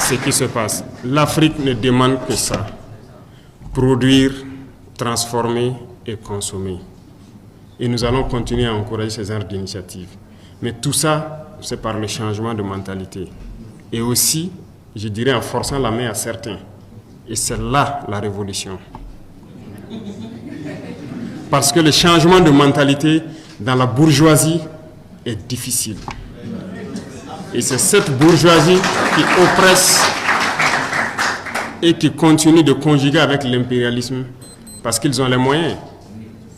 ce qui se passe. L'Afrique ne demande que ça. Produire, transformer et consommer. Et nous allons continuer à encourager ces genres d'initiatives. Mais tout ça, c'est par le changement de mentalité. Et aussi, je dirais, en forçant la main à certains. Et c'est là la révolution. Parce que le changement de mentalité dans la bourgeoisie est difficile. Et c'est cette bourgeoisie qui oppresse et qui continue de conjuguer avec l'impérialisme parce qu'ils ont les moyens.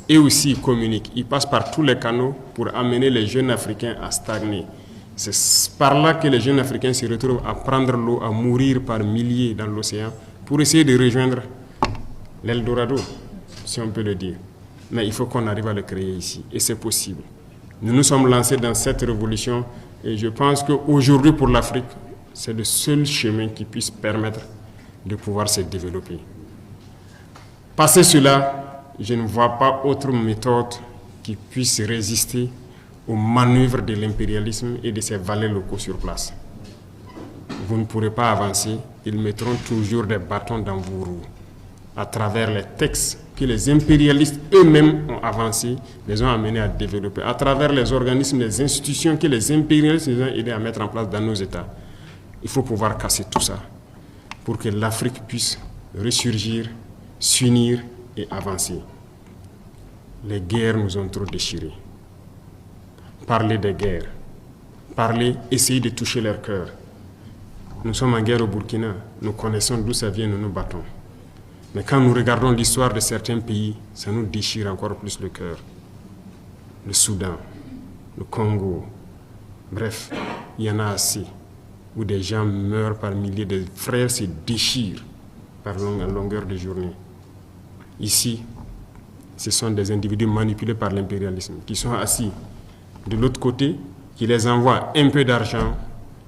Et aussi, ils communiquent. Ils passent par tous les canaux pour amener les jeunes Africains à stagner. C'est par là que les jeunes Africains se retrouvent à prendre l'eau, à mourir par milliers dans l'océan pour essayer de rejoindre l'Eldorado, si on peut le dire. Mais il faut qu'on arrive à le créer ici. Et c'est possible. Nous nous sommes lancés dans cette révolution et je pense qu'aujourd'hui, pour l'Afrique, c'est le seul chemin qui puisse permettre de pouvoir se développer. Passé cela, je ne vois pas autre méthode qui puisse résister aux manœuvres de l'impérialisme et de ses valets locaux sur place. Vous ne pourrez pas avancer, ils mettront toujours des bâtons dans vos roues. À travers les textes que les impérialistes eux-mêmes ont avancés, les ont amenés à développer, à travers les organismes, les institutions que les impérialistes nous ont aidés à mettre en place dans nos États. Il faut pouvoir casser tout ça pour que l'Afrique puisse ressurgir, s'unir et avancer. Les guerres nous ont trop déchirés. Parler des guerres, essayer de toucher leur cœur. Nous sommes en guerre au Burkina, nous connaissons d'où ça vient, nous nous battons. Mais quand nous regardons l'histoire de certains pays, ça nous déchire encore plus le cœur. Le Soudan, le Congo, bref, il y en a assez, où des gens meurent par milliers, de frères se déchirent par longueur de journée. Ici, ce sont des individus manipulés par l'impérialisme, qui sont assis de l'autre côté, qui les envoient un peu d'argent,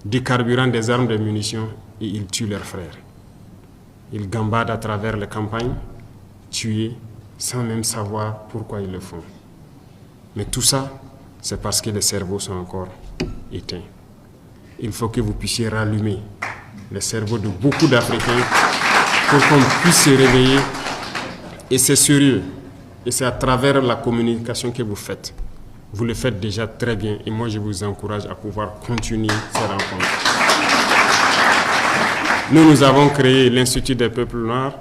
du carburant, des armes, des munitions, et ils tuent leurs frères. Ils gambadent à travers les campagnes, tués, sans même savoir pourquoi ils le font. Mais tout ça, c'est parce que les cerveaux sont encore éteints. Il faut que vous puissiez rallumer les cerveaux de beaucoup d'Africains pour qu'on puisse se réveiller. Et c'est sérieux. Et c'est à travers la communication que vous faites. Vous le faites déjà très bien. Et moi, je vous encourage à pouvoir continuer ces rencontres. Nous avons créé l'Institut des peuples noirs.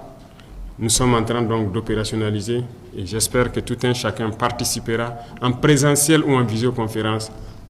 Nous sommes en train donc d'opérationnaliser. Et j'espère que tout un chacun participera en présentiel ou en visioconférence